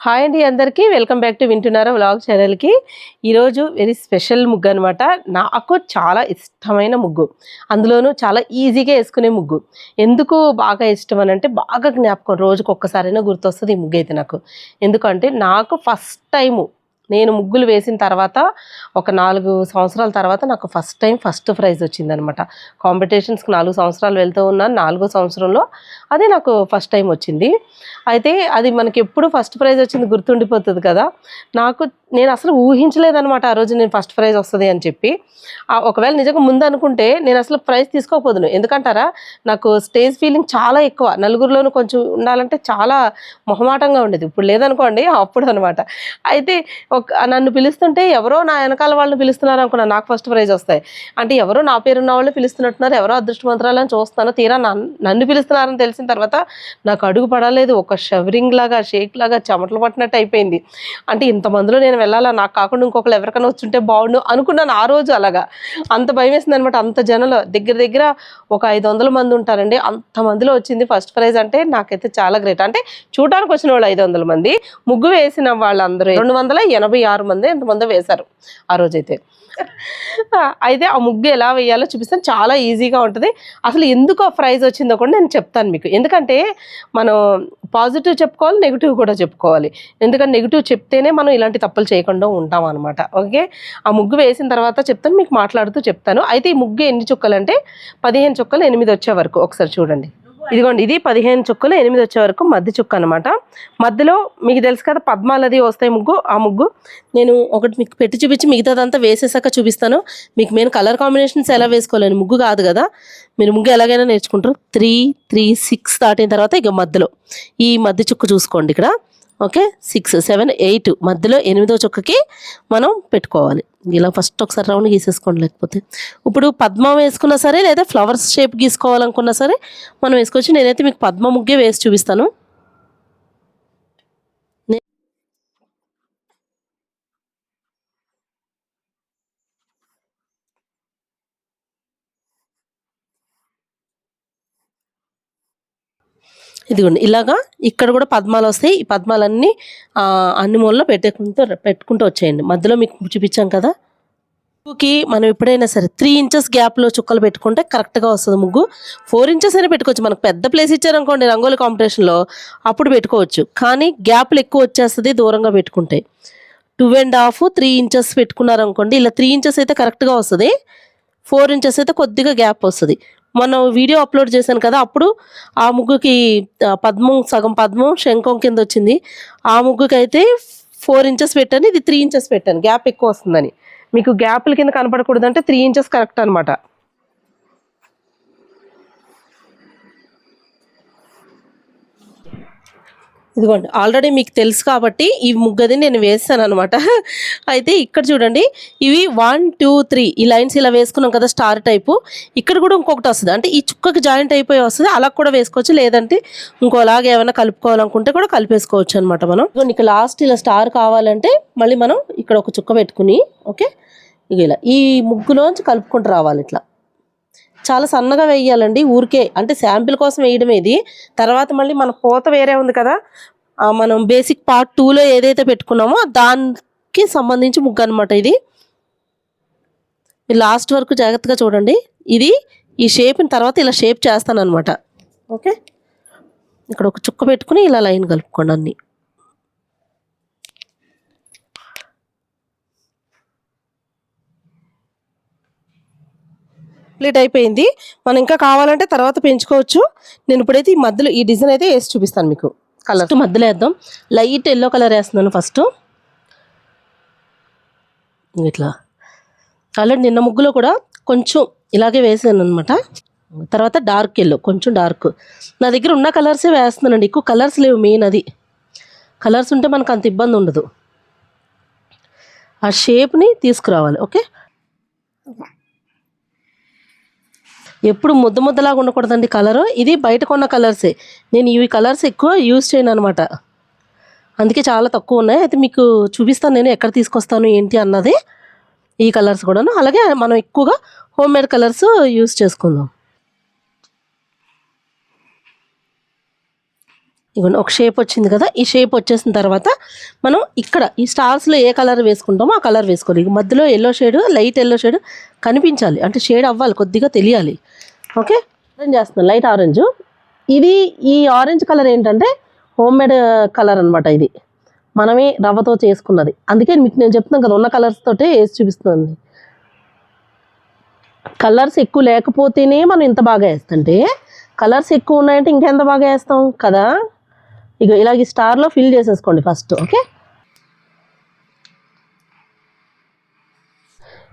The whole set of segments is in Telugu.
హాయ్ అండి అందరికీ వెల్కమ్ బ్యాక్ టు వింటున్నారా వ్లాగ్ ఛానల్కి. ఈరోజు వెరీ స్పెషల్ ముగ్గు అనమాట. నాకు చాలా ఇష్టమైన ముగ్గు, అందులోనూ చాలా ఈజీగా వేసుకునే ముగ్గు. ఎందుకు బాగా ఇష్టం అని అంటే బాగా జ్ఞాపకం, రోజుకు ఒక్కసారైనా గుర్తొస్తుంది ఈ ముగ్గు అయితే నాకు. ఎందుకంటే నాకు ఫస్ట్ టైము నేను ముగ్గులు వేసిన తర్వాత ఒక 4 సంవత్సరాల తర్వాత నాకు ఫస్ట్ టైం ఫస్ట్ ప్రైజ్ వచ్చిందనమాట. కాంపిటీషన్స్కి 4 సంవత్సరాలు వెళ్తూ ఉన్నాను. 4వ సంవత్సరంలో అదే నాకు ఫస్ట్ టైం వచ్చింది. అయితే అది మనకి ఎప్పుడు ఫస్ట్ ప్రైజ్ వచ్చింది గుర్తుండిపోతుంది కదా. నేను అసలు ఊహించలేదనమాట ఆ రోజు నేను ఫస్ట్ ప్రైజ్ వస్తుంది అని చెప్పి. ఒకవేళ నిజంగా ముందు అనుకుంటే నేను అసలు ప్రైజ్ తీసుకోకపోదును. ఎందుకంటారా, నాకు స్టేజ్ ఫీలింగ్ చాలా ఎక్కువ. నలుగురిలోనూ కొంచెం ఉండాలంటే చాలా మొహమాటంగా ఉండేది. ఇప్పుడు లేదనుకోండి, అప్పుడు అనమాట. అయితే నన్ను పిలుస్తుంటే ఎవరో నా వెనకాల వాళ్ళని పిలుస్తున్నారు అనుకున్నా, నాకు ఫస్ట్ ప్రైజ్ వస్తాయి అంటే ఎవరో నా పేరున్న వాళ్ళు పిలుస్తున్నట్టున్నారు, ఎవరో అదృష్టవంతరాలని చూస్తాను. తీరా నన్ను పిలుస్తున్నారని తెలిసిన తర్వాత నాకు అడుగు పడలేదు. ఒక షవరింగ్ లాగా, షేక్ లాగా చెమటలు పట్టినట్టు అయిపోయింది. అంటే ఇంతమందిలో నేను వెళ్ళాలా, నాకు కాకుండా ఇంకొకరు ఎవరికైనా వచ్చుంటే బాగుండు అనుకున్నాను ఆ రోజు. అలాగా అంత భయం వేసింది అనమాట. అంత జనంలో దగ్గర ఒక 500 మంది ఉంటారండి. అంతమందిలో వచ్చింది ఫస్ట్ ప్రైజ్ అంటే నాకైతే చాలా గ్రేట్. అంటే చూడడానికి వచ్చిన వాళ్ళు 500 మంది, ముగ్గు వేసిన వాళ్ళందరూ 286 మంది ఎంతమందో వేశారు ఆ రోజైతే. అయితే ఆ ముగ్గు ఎలా వేయాలో చూపిస్తాను, చాలా ఈజీగా ఉంటుంది. అసలు ఎందుకు ఆ ప్రైజ్ వచ్చిందో కూడా నేను చెప్తాను మీకు. ఎందుకంటే మనం పాజిటివ్ చెప్పుకోవాలి, నెగిటివ్ కూడా చెప్పుకోవాలి. ఎందుకంటే నెగిటివ్ చెప్తేనే మనం ఇలాంటి తప్పులు చేయకుండా ఉంటాం అనమాట. ఓకే, ఆ ముగ్గు వేసిన తర్వాత చెప్తాను, మీకు మాట్లాడుతూ చెప్తాను. అయితే ఈ ముగ్గు ఎన్ని చుక్కలు అంటే 15 చుక్కలు 8 వచ్చే వరకు. ఒకసారి చూడండి, ఇదిగోండి, ఇది 15 చుక్కలు 8 వచ్చే వరకు మధ్య చుక్క అనమాట. మధ్యలో మీకు తెలుసు కదా పద్మాలు అది వస్తాయి ముగ్గు. ఆ ముగ్గు నేను ఒకటి మీకు పెట్టి చూపించి మిగతాదంతా వేసేసాక చూపిస్తాను మీకు. మెయిన్ కలర్ కాంబినేషన్స్ ఎలా వేసుకోవాలని, ముగ్గు కాదు కదా, మీరు ముగ్గు ఎలాగైనా నేర్చుకుంటారు. 3 3 6 దాటిన తర్వాత ఇక మధ్యలో ఈ మధ్య చుక్క చూసుకోండి ఇక్కడ. ఓకే, 6 7 8 మధ్యలో 8వ చుక్కకి మనం పెట్టుకోవాలి. ఇలా ఫస్ట్ ఒకసారి రౌండ్ గీసేసుకోండి. లేకపోతే ఇప్పుడు పద్మం వేసుకున్నా సరే, లేదా ఫ్లవర్స్ షేప్ గీసుకోవాలనుకున్నా సరే మనం వేసుకోవచ్చు. నేనైతే మీకు పద్మ ముగ్గే వేసి చూపిస్తాను. ఇదిగోండి, ఇలాగా ఇక్కడ కూడా పద్మాలు వస్తాయి. ఈ పద్మాలన్నీ అన్ని మూలలో పెట్టుకుంటూ వచ్చేయండి. మధ్యలో మీకు చూపించాం కదా ముగ్గుకి మనం ఎప్పుడైనా సరే 3 ఇంచెస్ గ్యాప్లో చుక్కలు పెట్టుకుంటే కరెక్ట్గా వస్తుంది ముగ్గు. 4 ఇంచెస్ అయినా పెట్టుకోవచ్చు. మనకు పెద్ద ప్లేస్ ఇచ్చారనుకోండి రంగోలి కాంపిటీషన్లో, అప్పుడు పెట్టుకోవచ్చు. కానీ గ్యాప్లు ఎక్కువ వచ్చేస్తుంది దూరంగా పెట్టుకుంటే. 2.5 3 ఇంచెస్ పెట్టుకున్నారనుకోండి, ఇలా 3 ఇంచెస్ అయితే కరెక్ట్గా వస్తుంది. 4 ఇంచెస్ అయితే కొద్దిగా గ్యాప్ వస్తుంది. మనం వీడియో అప్లోడ్ చేశాను కదా, అప్పుడు ఆ ముగ్గుకి పద్మం, సగం పద్మం శంఖం కింద వచ్చింది. ఆ ముగ్గుకి అయితే 4 ఇంచెస్ పెట్టాను, ఇది 3 ఇంచెస్ పెట్టాను, గ్యాప్ ఎక్కువ వస్తుందని. మీకు గ్యాప్ల కింద కనపడకూడదు అంటే 3 ఇంచెస్ కరెక్ట్ అనమాట. ఇదిగోండి, ఆల్రెడీ మీకు తెలుసు కాబట్టి ఈ ముగ్గది నేను వేస్తాను అనమాట. అయితే ఇక్కడ చూడండి, ఇవి 1 2 3 ఈ లైన్స్ ఇలా వేసుకున్నాం కదా స్టార్ టైపు. ఇక్కడ కూడా ఇంకొకటి వస్తుంది, అంటే ఈ చుక్కకి జాయింట్ అయిపోయి వస్తుంది. అలా కూడా వేసుకోవచ్చు, లేదంటే ఇంకోలాగా ఏమైనా కలుపుకోవాలనుకుంటే కూడా కలిపేసుకోవచ్చు అనమాట. మనం ఇక్కడ లాస్ట్ ఇలా స్టార్ కావాలంటే మళ్ళీ మనం ఇక్కడ ఒక చుక్క పెట్టుకుని, ఓకే, ఇలా ఈ ముగ్గులోంచి కలుపుకుంటూ రావాలి. ఇట్లా చాలా సన్నగా వేయాలండి, ఊరికే అంటే శాంపిల్ కోసం వేయడమే ఇది. తర్వాత మళ్ళీ మన పూత వేరే ఉంది కదా, మనం బేసిక్ పార్ట్ 2లో ఏదైతే పెట్టుకున్నామో దానికి సంబంధించి ముగ్గు అనమాట ఇది. లాస్ట్ వరకు జాగ్రత్తగా చూడండి. ఇది ఈ షేప్ని తర్వాత ఇలా షేప్ చేస్తాను అనమాట. ఓకే, ఇక్కడ ఒక చుక్క పెట్టుకుని ఇలా లైన్ కలుపుకోండి అన్నీ. కంప్లీట్ అయిపోయింది. మనం ఇంకా కావాలంటే తర్వాత పెంచుకోవచ్చు. నేను ఇప్పుడైతే ఈ మధ్యలో ఈ డిజైన్ అయితే వేసి చూపిస్తాను మీకు. కలర్ మధ్యలో వేద్దాం. లైట్ ఎల్లో కలర్ వేస్తున్నాను ఫస్ట్. ఇట్లా ఆల్రెడీ నిన్న ముగ్గులో కూడా కొంచెం ఇలాగే వేసాను అనమాట. తర్వాత డార్క్ ఎల్లో, కొంచెం డార్క్. నా దగ్గర ఉన్న కలర్సే వేస్తున్నానండి, ఎక్కువ కలర్స్ లేవు. మెయిన్ అది, కలర్స్ ఉంటే మనకు అంత ఇబ్బంది ఉండదు. ఆ షేప్ని తీసుకురావాలి. ఓకే, ఎప్పుడు ముద్దలాగా ఉండకూడదండి కలరు. ఇది బయట కొన్న కలర్సే, నేను ఇవి కలర్స్ ఎక్కువ యూజ్ చేయను అనమాట, అందుకే చాలా తక్కువ ఉన్నాయి. అయితే మీకు చూపిస్తాను నేను ఎక్కడ తీసుకొస్తాను ఏంటి అన్నది. ఈ కలర్స్ కూడాను, అలాగే మనం ఎక్కువగా హోమ్ మేడ్ కలర్స్ యూజ్ చేసుకుందాం. ఇగోండి ఒక షేప్ వచ్చింది కదా, ఈ షేప్ వచ్చేసిన తర్వాత మనం ఇక్కడ ఈ స్టార్స్లో ఏ కలర్ వేసుకుంటామో ఆ కలర్ వేసుకోవాలి. ఇక మధ్యలో yellow shade, light yellow shade కనిపించాలి, అంటే షేడ్ అవ్వాలి, కొద్దిగా తెలియాలి. ఓకే, ఆరెంజ్ చేస్తున్నాను, లైట్ ఆరెంజ్. ఇది ఈ ఆరెంజ్ కలర్ ఏంటంటే హోమ్ మేడ్ కలర్ అనమాట. ఇది మనమే రవ్వతో చేసుకున్నది, అందుకే మీకు నేను చెప్తున్నాను కదా, ఉన్న కలర్స్ తోటే వేసి చూపిస్తున్నాను. కలర్స్ ఎక్కువ లేకపోతేనే మనం ఇంత బాగా వేస్తుంటే, కలర్స్ ఎక్కువ ఉన్నాయంటే ఇంకెంత బాగా వేస్తాం కదా. ఇక ఇలాగ ఈ స్టార్లో ఫిల్ చేసేసుకోండి ఫస్ట్. ఓకే,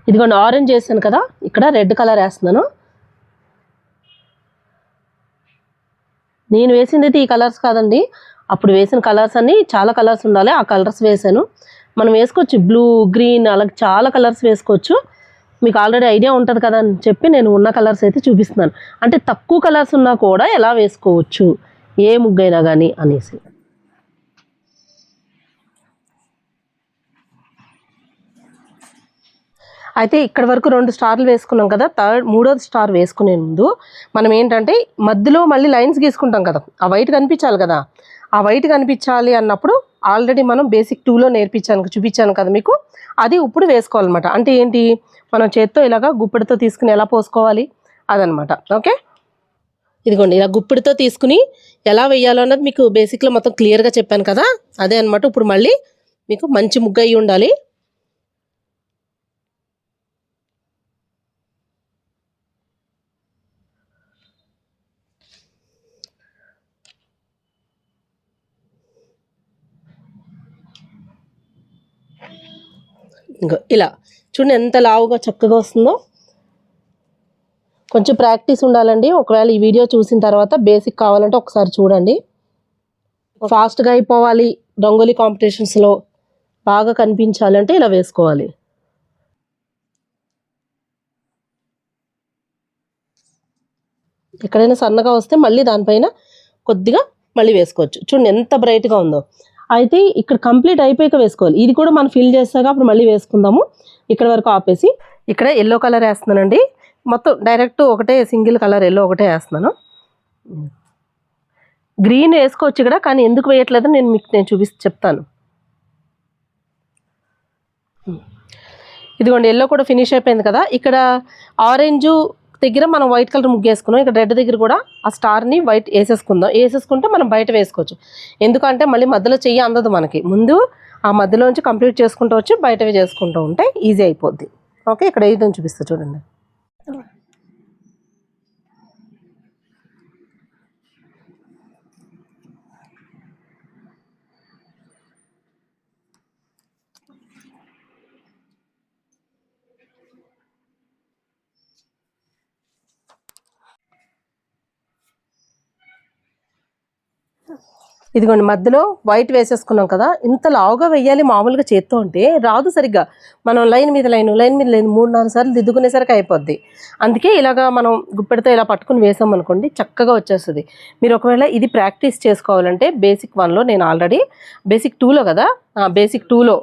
ఇదిగోండి ఆరెంజ్ వేసాను కదా, ఇక్కడ రెడ్ కలర్ వేస్తున్నాను. నేను వేసింది అయితే ఈ కలర్స్ కాదండి, అప్పుడు వేసిన కలర్స్ అన్నీ చాలా కలర్స్ ఉండాలి, ఆ కలర్స్ వేసాను. మనం వేసుకోవచ్చు బ్లూ, గ్రీన్, అలాగే చాలా కలర్స్ వేసుకోవచ్చు. మీకు ఆల్రెడీ ఐడియా ఉంటుంది కదా అని చెప్పి నేను ఉన్న కలర్స్ అయితే చూపిస్తున్నాను. అంటే తక్కువ కలర్స్ ఉన్నా కూడా ఎలా వేసుకోవచ్చు ఏ ముగ్గైనా కానీ అనేసి. అయితే ఇక్కడ వరకు 2 స్టార్లు వేసుకున్నాం కదా, మూడోది స్టార్ వేసుకునే ముందు మనం ఏంటంటే మధ్యలో మళ్ళీ లైన్స్ గీసుకుంటాం కదా, ఆ వైట్ కనిపించాలి కదా. ఆ వైట్ కనిపించాలి అన్నప్పుడు ఆల్రెడీ మనం బేసిక్ 2లో చూపించాను కదా మీకు, అది ఇప్పుడు వేసుకోవాలన్నమాట. అంటే ఏంటి, మనం చేత్తో ఇలాగా గుప్పెడితో తీసుకుని ఎలా పోసుకోవాలి అదనమాట. ఓకే, ఇదిగోండి ఇలా గుప్పిడితో తీసుకుని ఎలా వేయాలో అన్నది మీకు బేసిక్లో మొత్తం క్లియర్గా చెప్పాను కదా, అదే అనమాట. ఇప్పుడు మళ్ళీ మీకు మంచి ముగ్గు అయ్యి ఉండాలి. ఇంకా ఇలా చూడండి ఎంత లావుగా చక్కగా వస్తుందో. కొంచెం ప్రాక్టీస్ ఉండాలండి. ఒకవేళ ఈ వీడియో చూసిన తర్వాత బేసిక్ కావాలంటే ఒకసారి చూడండి. ఫాస్ట్గా అయిపోవాలి, రంగోలీ కాంపిటీషన్స్లో బాగా కనిపించాలంటే ఇలా వేసుకోవాలి. ఎక్కడైనా సన్నగా వస్తే మళ్ళీ దానిపైన కొద్దిగా మళ్ళీ వేసుకోవచ్చు. చూడండి ఎంత బ్రైట్గా ఉందో. అయితే ఇక్కడ కంప్లీట్ అయిపోయాక వేసుకోవాలి. ఇది కూడా మనం ఫిల్ చేస్తాక అప్పుడు మళ్ళీ వేసుకుందాము. ఇక్కడ వరకు ఆపేసి ఇక్కడ ఎల్లో కలర్ వేస్తున్నానండి. మొత్తం డైరెక్ట్ ఒకటే సింగిల్ కలర్ ఎల్లో ఒకటే వేస్తున్నాను. గ్రీన్ వేసుకోవచ్చు ఇక్కడ, కానీ ఎందుకు వేయట్లేదో నేను చెప్తాను. ఇదిగోండి ఎల్లో కూడా ఫినిష్ అయిపోయింది కదా. ఇక్కడ ఆరెంజు దగ్గర మనం వైట్ కలర్ ముగ్గు వేసుకున్నాం. ఇక్కడ రెడ్ దగ్గర కూడా ఆ స్టార్ని వైట్ వేసేసుకుంటే మనం బయట వేసుకోవచ్చు. ఎందుకంటే మళ్ళీ మధ్యలో చెయ్యి అందదు మనకి. ముందు ఆ మధ్యలోంచి కంప్లీట్ చేసుకుంటూ వచ్చి బయటవి చేసుకుంటూ ఉంటే ఈజీ అయిపోద్ది. ఓకే, ఇక్కడ వేయడం చూపిస్తా చూడండి. ఇదిగోండి మధ్యలో వైట్ వేసేసుకున్నాం కదా, ఇంత లావుగా వెయ్యాలి మామూలుగా చేత్తో అంటే రాదు సరిగ్గా. మనం లైన్ మీద లైన్ 3-4 సార్లు దిద్దుకునేసరికి అయిపోద్ది. అందుకే ఇలాగా మనం గుప్పెడితో ఇలా పట్టుకుని వేసాం అనుకోండి చక్కగా వచ్చేస్తుంది. మీరు ఒకవేళ ఇది ప్రాక్టీస్ చేసుకోవాలంటే బేసిక్ 1లో నేను ఆల్రెడీ బేసిక్ 2లో కదా, బేసిక్ 2లో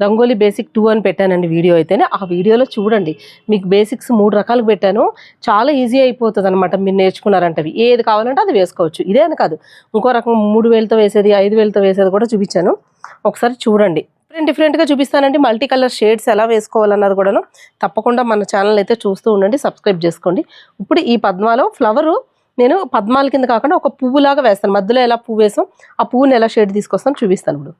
రంగోలీ బేసిక్ 2 అని పెట్టానండి వీడియో అయితేనే. ఆ వీడియోలో చూడండి, మీకు బేసిక్స్ 3 రకాలు పెట్టాను. చాలా ఈజీ అయిపోతుంది అనమాట. మీరు నేర్చుకున్నారంటే ఏది కావాలంటే అది వేసుకోవచ్చు. ఇదే అని కాదు, ఇంకో రకం 3 వేలతో వేసేది, 5 వేలతో వేసేది కూడా చూపించాను. ఒకసారి చూడండి. డిఫరెంట్గా చూపిస్తానండి. మల్టీ కలర్ షేడ్స్ ఎలా వేసుకోవాలన్నది కూడాను తప్పకుండా మన ఛానల్ అయితే చూస్తూ ఉండండి, సబ్స్క్రైబ్ చేసుకోండి. ఇప్పుడు ఈ పద్మాలో ఫ్లవరు నేను పద్మాల కింద కాకుండా ఒక పువ్వులాగా వేస్తాను. మధ్యలో ఎలా పువ్వు వేసాం ఆ పువ్వుని ఎలా షేడ్ తీసుకొస్తాను చూపిస్తాను. ఇప్పుడు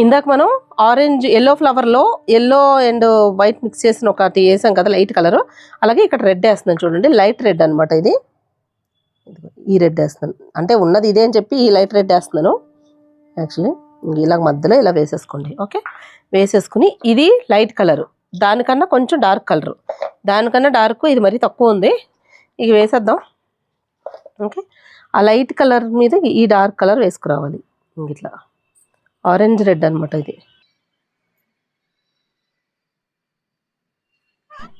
ఇందాక మనం ఆరెంజ్ ఎల్లో ఫ్లవర్లో ఎల్లో అండ్ వైట్ మిక్స్ చేసిన ఒకటి వేసాం కదా లైట్ కలరు, అలాగే ఇక్కడ రెడ్ వేస్తున్నాను చూడండి. లైట్ రెడ్ అనమాట ఇది. ఈ రెడ్ వేస్తున్నాను, అంటే ఉన్నది ఇదే అని చెప్పి ఈ లైట్ రెడ్ వేస్తున్నాను. యాక్చువల్లీ ఇలా మధ్యలో ఇలా వేసేసుకోండి. ఓకే, వేసేసుకుని ఇది లైట్ కలరు, దానికన్నా కొంచెం డార్క్ కలరు, దానికన్నా డార్క్ ఇది మరీ తక్కువ ఉంది. ఇక వేసేద్దాం. ఓకే, ఆ లైట్ కలర్ మీద ఈ డార్క్ కలర్ వేసుకురావాలి. ఇట్లా ఆరెంజ్ రెడ్ అనమాట ఇది.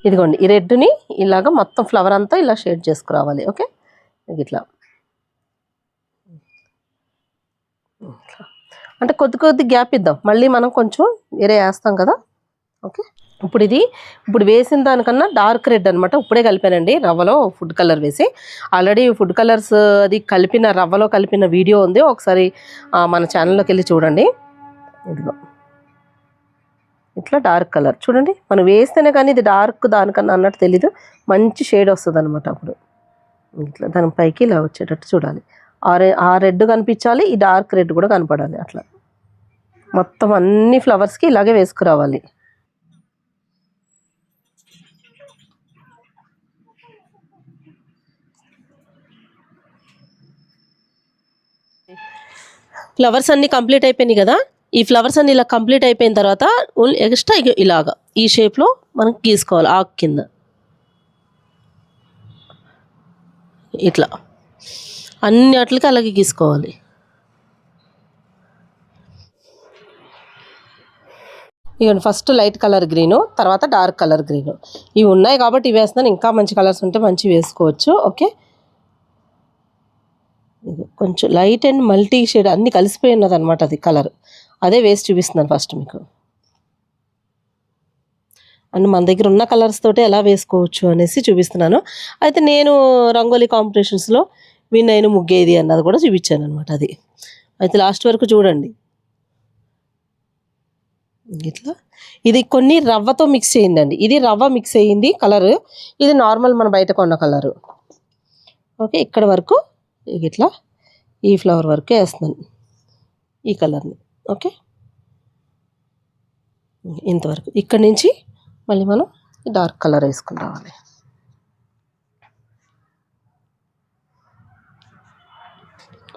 ఇదిగోండి ఈ రెడ్ని ఇలాగ మొత్తం ఫ్లవర్ అంతా ఇలా షేడ్ చేసుకురావాలి. ఓకే, ఇట్లా అంటే కొద్ది కొద్ది గ్యాప్ ఇద్దాం, మళ్ళీ మనం కొంచెం వేరే వేస్తాం కదా. ఓకే, ఇప్పుడు వేసిన దానికన్నా డార్క్ రెడ్ అనమాట. ఇప్పుడే కలిపానండి రవ్వలో ఫుడ్ కలర్ వేసి. ఆల్రెడీ ఫుడ్ కలర్స్ అది కలిపిన రవ్వలో కలిపిన వీడియో ఉంది, ఒకసారి మన ఛానల్లోకి వెళ్ళి చూడండి. ఇదిగో ఇట్లా డార్క్ కలర్ చూడండి, మనం వేస్తేనే కానీ ఇది డార్క్ దానికన్నా అన్నట్టు తెలీదు, మంచి షేడ్ వస్తుంది అనమాట. అప్పుడు ఇట్లా దాని పైకి ఇలా వచ్చేటట్టు చూడాలి. ఆ రెడ్ కనిపించాలి, ఈ డార్క్ రెడ్ కూడా కనపడాలి. అట్లా మొత్తం అన్ని ఫ్లవర్స్కి ఇలాగే వేసుకురావాలి. ఫ్లవర్స్ అన్నీ కంప్లీట్ అయిపోయినాయి కదా. ఈ ఫ్లవర్స్ అన్ని ఇలా కంప్లీట్ అయిపోయిన తర్వాత ఎక్స్ట్రా ఇలాగా ఈ షేప్లో మనం గీసుకోవాలి. ఆకు కింద ఇట్లా అన్ని వాటికి అలాగే గీసుకోవాలి. ఇవ్వండి, ఫస్ట్ లైట్ కలర్ గ్రీను, తర్వాత డార్క్ కలర్ గ్రీను. ఇవి ఉన్నాయి కాబట్టి ఇవి వేస్తున్నాను. ఇంకా మంచి కలర్స్ ఉంటే మంచి వేసుకోవచ్చు. ఓకే, కొంచెం లైట్ అండ్ మల్టీ షేడ్ అన్నీ కలిసిపోయి ఉన్నది అనమాట అది కలర్. అదే వేసి చూపిస్తున్నాను ఫస్ట్ మీకు. అండ్ మన దగ్గర ఉన్న కలర్స్ తోటి ఎలా వేసుకోవచ్చు అనేసి చూపిస్తున్నాను. అయితే నేను రంగోలీ కాంపిటీషన్స్లో విన్ అయిన ముగ్గేది అన్నది కూడా చూపించాను అనమాట. అది అయితే లాస్ట్ వరకు చూడండి. ఇట్లా ఇది కొన్ని రవ్వతో మిక్స్ అయ్యిందండి. ఇది రవ్వ మిక్స్ అయ్యింది కలర్, ఇది నార్మల్ మన బయట కొన్న కలరు. ఓకే, ఇక్కడ వరకు ఇట్లా ఈ ఫ్లవర్ వరకు వేస్తున్నాను ఈ కలర్ని. ఓకే, ఇంతవరకు. ఇక్కడ నుంచి మళ్ళీ మనం డార్క్ కలర్ వేసుకుని రావాలి.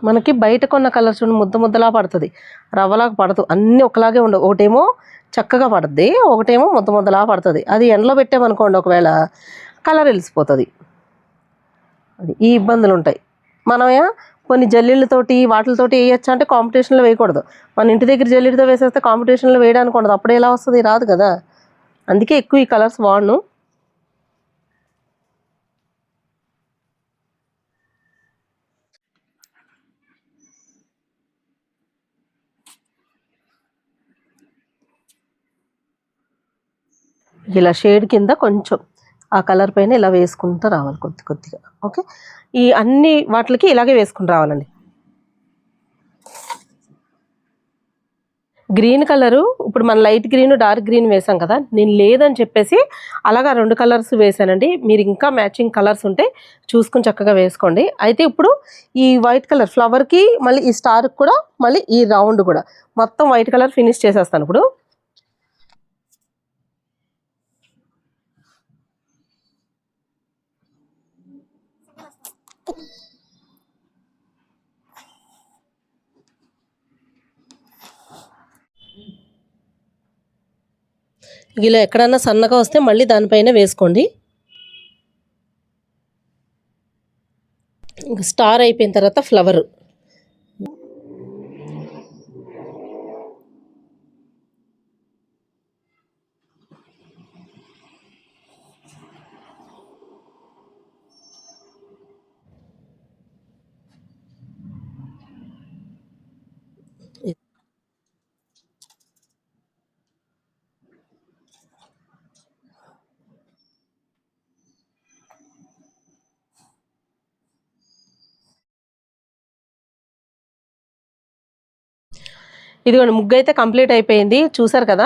మనకి బయట కొన్న కలర్ చూడండి ముద్దలా పడుతుంది, రవ్వలాగా పడదు. అన్నీ ఒకలాగే ఉండవు. ఒకటేమో చక్కగా పడుద్ది, ఒకటేమో ముద్దలా పడుతుంది. అది ఎండలో పెట్టామనుకోండి ఒకవేళ కలర్ వెలిసిపోతుంది. అది ఈ ఇబ్బందులు ఉంటాయి. మనమే కొన్ని జల్లీలతోటి వాటితోటి వేయచ్చు అంటే కాంపిటీషన్లో వేయకూడదు. మన ఇంటి దగ్గర జల్లీలతో వేసేస్తే కాంపిటీషన్లో వేయడానికి ఉండదు. అప్పుడు ఎలా వస్తుంది, రాదు కదా. అందుకే ఎక్కువ ఈ కలర్స్ వాడను. ఇలా షేడ్ కింద కొంచెం ఆ కలర్ పైన ఇలా వేసుకుంటూ రావాలి కొద్దిగా. ఓకే, ఈ అన్ని వాటికి ఇలాగే వేసుకుని రావాలండి. గ్రీన్ కలరు ఇప్పుడు మన లైట్ గ్రీన్ డార్క్ గ్రీన్ వేసాం కదా, నేను లేదని చెప్పేసి అలాగా 2 కలర్స్ వేసానండి. మీరు ఇంకా మ్యాచింగ్ కలర్స్ ఉంటే చూసుకుని చక్కగా వేసుకోండి. అయితే ఇప్పుడు ఈ వైట్ కలర్ ఫ్లవర్కి మళ్ళీ ఈ స్టార్కి కూడా మళ్ళీ ఈ రౌండ్ కూడా మొత్తం వైట్ కలర్ ఫినిష్ చేసేస్తాను ఇప్పుడు. ఇలా ఎక్కడన్నా సన్నగా వస్తే మళ్ళీ దానిపైన వేసుకోండి. స్టార్ అయిపోయిన తర్వాత ఫ్లవర్ ఇదిగోండి, ముగ్గు అయితే కంప్లీట్ అయిపోయింది చూసారు కదా.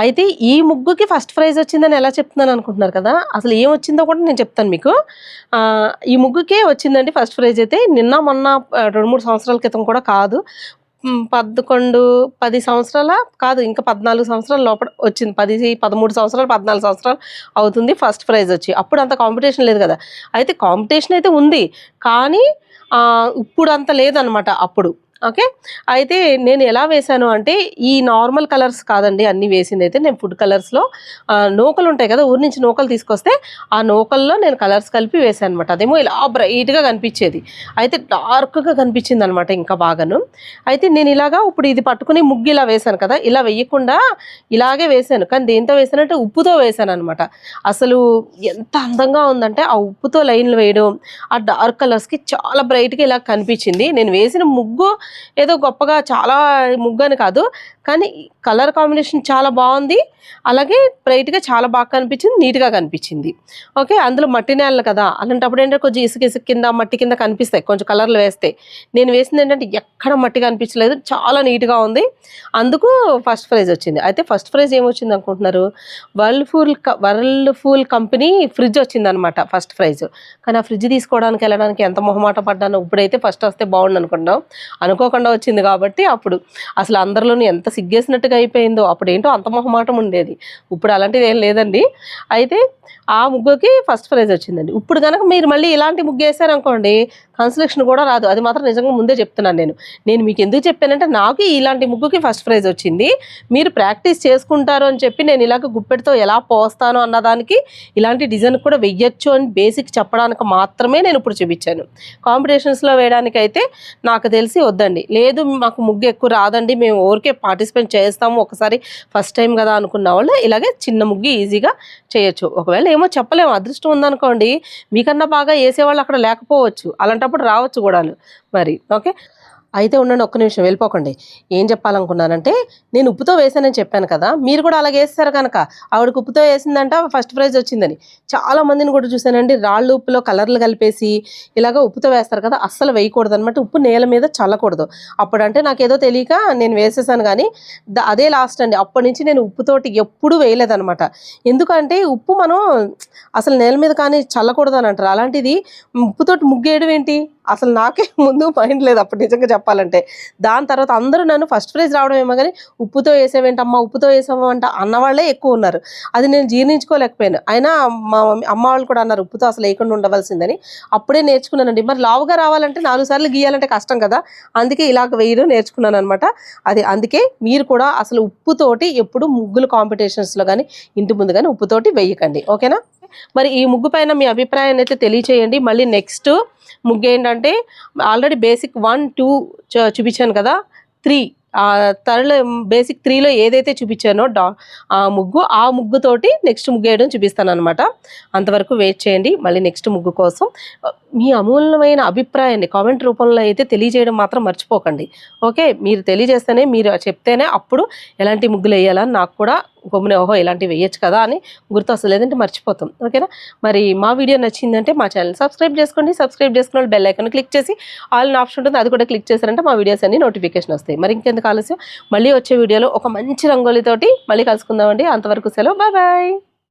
అయితే ఈ ముగ్గుకి ఫస్ట్ ప్రైజ్ వచ్చిందని ఎలా చెప్తున్నాను అనుకుంటున్నారు కదా, అసలు ఏం వచ్చిందో కూడా నేను చెప్తాను మీకు. ఈ ముగ్గుకే వచ్చిందండి ఫస్ట్ ప్రైజ్. అయితే నిన్న మొన్న 2-3 సంవత్సరాల క్రితం కూడా కాదు, 10 సంవత్సరాల కాదు, ఇంకా 14 సంవత్సరాల లోపల వచ్చింది. 13 సంవత్సరాలు 14 సంవత్సరాలు అవుతుంది ఫస్ట్ ప్రైజ్ వచ్చి. అప్పుడు అంత కాంపిటీషన్ లేదు కదా. అయితే కాంపిటీషన్ అయితే ఉంది కానీ ఇప్పుడు అంత లేదనమాట అప్పుడు. ఓకే, అయితే నేను ఎలా వేశాను అంటే ఈ నార్మల్ కలర్స్ కాదండి అన్నీ వేసింది. అయితే నేను ఫుడ్ కలర్స్లో నూకలు ఉంటాయి కదా, ఊరి నుంచి నూకలు తీసుకొస్తే ఆ నూకల్లో నేను కలర్స్ కలిపి వేసాను అనమాట. అదేమో ఇలా బ్రైట్గా కనిపించేది, అయితే డార్క్గా కనిపించింది అనమాట ఇంకా బాగాను. అయితే నేను ఇలాగా ఇప్పుడు ఇది పట్టుకుని ముగ్గు ఇలా వేశాను కదా, ఇలా వేయకుండా ఇలాగే వేశాను. కానీ దేంతో వేసానంటే ఉప్పుతో వేశాను అనమాట. అసలు ఎంత అందంగా ఉందంటే ఆ ఉప్పుతో లైన్లు వేయడం ఆ డార్క్ కలర్స్కి చాలా బ్రైట్గా ఇలా కనిపించింది. నేను వేసిన ముగ్గు ఏదో గొప్పగా చాలా ముగ్గు అని కాదు, కానీ కలర్ కాంబినేషన్ చాలా బాగుంది. అలాగే బ్రైట్గా చాలా బాగా కనిపించింది, నీట్గా కనిపించింది. ఓకే, అందులో మట్టి నేలలు కదా, అలాంటప్పుడు ఏంటంటే కొంచెం ఇసుక ఇసుక కింద మట్టి కింద కనిపిస్తాయి కొంచెం కలర్లు వేస్తే. నేను వేసింది ఏంటంటే ఎక్కడ మట్టి కనిపించలేదు, చాలా నీట్గా ఉంది. అందుకు ఫస్ట్ ప్రైజ్ వచ్చింది. అయితే ఫస్ట్ ప్రైజ్ ఏమొచ్చింది అనుకుంటున్నారు? వర్ల్ఫూల్ కంపెనీ ఫ్రిడ్జ్ వచ్చిందనమాట ఫస్ట్ ప్రైజ్. కానీ ఆ ఫ్రిడ్జ్ తీసుకోవడానికి వెళ్ళడానికి ఎంత మొహమాట పడ్డాను. ఇప్పుడైతే ఫస్ట్ వస్తే బాగుండు అనుకున్నాం, అనుకోకుండా వచ్చింది కాబట్టి అప్పుడు అసలు అందరిలోనూ ఎంత సిగ్గేసినట్టుగా అయిపోయిందో. అప్పుడు ఏంటో అంత మొహమాటం ఉండేది, ఇప్పుడు అలాంటిది ఏం లేదండి. అయితే ఆ ముగ్గుకి ఫస్ట్ ప్రైజ్ వచ్చిందండి. ఇప్పుడు కనుక మీరు మళ్ళీ ఇలాంటి ముగ్గు వేసారనుకోండి, కన్స్ట్రక్షన్ కూడా రాదు. అది మాత్రం నిజంగా ముందే చెప్తున్నాను. నేను మీకు ఎందుకు చెప్పానంటే, నాకు ఇలాంటి ముగ్గుకి ఫస్ట్ ప్రైజ్ వచ్చింది. మీరు ప్రాక్టీస్ చేసుకుంటారు అని చెప్పి నేను ఇలాగ గుప్పెడితో ఎలా పోస్తాను అన్నదానికి, ఇలాంటి డిజైన్ కూడా వెయ్యొచ్చు అని బేసిక్ చెప్పడానికి మాత్రమే నేను ఇప్పుడు చూపించాను. కాంపిటీషన్స్లో వేయడానికి అయితే నాకు తెలిసి వద్దండి. లేదు మాకు ముగ్గు ఎక్కువ రాదండి, మేము ఊరికే పార్టిసిపేట్ చేస్తాము ఒకసారి ఫస్ట్ టైం కదా అనుకున్న వాళ్ళు ఇలాగే చిన్న ముగ్గు ఈజీగా చేయొచ్చు. ఒకవేళ ఏమో చెప్పలేము, అదృష్టం ఉందనుకోండి మీకన్నా బాగా వేసేవాళ్ళు అక్కడ లేకపోవచ్చు, అలాంటప్పుడు రావచ్చు కూడాను మరి. ఓకే, అయితే ఉండండి, ఒక్క నిమిషం వెళ్ళిపోకండి. ఏం చెప్పాలనుకున్నానంటే, నేను ఉప్పుతో వేసానని చెప్పాను కదా, మీరు కూడా అలాగే వేస్తారు కనుక. ఆవిడకి ఉప్పుతో వేసిందంట ఫస్ట్ ప్రైజ్ వచ్చిందని. చాలా మందిని కూడా చూసానండి, రాళ్ళు ఉప్పులో కలర్లు కలిపేసి ఇలాగ ఉప్పుతో వేస్తారు కదా, అస్సలు వేయకూడదు అనమాట. ఉప్పు నేల మీద చల్లకూడదు. అప్పుడంటే నాకేదో తెలియక నేను వేసేసాను, కానీ అదే లాస్ట్ అండి. అప్పటి నుంచి నేను ఉప్పుతోటి ఎప్పుడూ వేయలేదనమాట. ఎందుకంటే ఉప్పు మనం అసలు నేల మీద కానీ చల్లకూడదు అని అంటారు, అలాంటిది ఉప్పుతోటి ముగ్గేయడం ఏంటి అసలు నాకే ముందు మైండ్ లేదు అప్పుడు నిజంగా చెప్పాలంటే. దాని తర్వాత అందరూ నన్ను ఫస్ట్ ప్రైజ్ రావడం ఏమో కానీ ఉప్పుతో వేసేవేంటమ్మా, ఉప్పుతో వేసామంట అన్నవాళ్ళే ఎక్కువ ఉన్నారు. అది నేను జీర్ణించుకోలేకపోయాను. అయినా మా అమ్మ వాళ్ళు కూడా అన్నారు ఉప్పుతో అసలు వేయకుండా ఉండవలసిందని. అప్పుడే నేర్చుకున్నానండి. మరి లావుగా రావాలంటే 4 సార్లు గీయాలంటే కష్టం కదా, అందుకే ఇలాగ వేయడం నేర్చుకున్నాను అనమాట. అందుకే మీరు కూడా అసలు ఉప్పుతోటి ఎప్పుడు ముగ్గులు కాంపిటీషన్స్లో కానీ ఇంటి ముందు కానీ ఉప్పుతోటి వేయకండి. ఓకేనా? మరి ఈ ముగ్గు పైన మీ అభిప్రాయాన్ని అయితే తెలియచేయండి. మళ్ళీ నెక్స్ట్ ముగ్గు ఏంటంటే, ఆల్రెడీ బేసిక్ 1, 2 చూపించాను కదా, 3 థర్డ్ బేసిక్ 3లో ఏదైతే చూపించానో ఆ ముగ్గుతోటి నెక్స్ట్ ముగ్గు వేయడం చూపిస్తాను అనమాట. అంతవరకు వెయిట్ చేయండి. మళ్ళీ నెక్స్ట్ ముగ్గు కోసం మీ అమూల్యమైన అభిప్రాయాన్ని కామెంట్ రూపంలో అయితే తెలియజేయడం మాత్రం మర్చిపోకండి. ఓకే, మీరు తెలియజేస్తేనే, మీరు చెప్తేనే అప్పుడు ఎలాంటి ముగ్గులు వేయాలని నాకు కూడా గమ్మున ఓహో ఇలాంటివి వేయచ్చు కదా అని గుర్తు వస్తుంది, లేదంటే మర్చిపోతాం. ఓకేనా? మరి మా వీడియో నచ్చిందంటే మా ఛానల్ సబ్స్క్రైబ్ చేసుకోండి. సబ్స్క్రైబ్ చేసుకున్న వాళ్ళు బెల్ ఐకాన్ క్లిక్ చేసి ఆల్ ఆప్షన్ ఉంటుంది, అది కూడా క్లిక్ చేశారంటే మా వీడియోస్ అన్ని నోటిఫికేషన్ వస్తాయి. మరి ఇంకెందుకు ఆలస్యం, మళ్ళీ వచ్చే వీడియోలో ఒక మంచి రంగోలితోటి మళ్ళీ కలుసుకుందామండి. అంతవరకు సెలవు, బాయ్ బాయ్.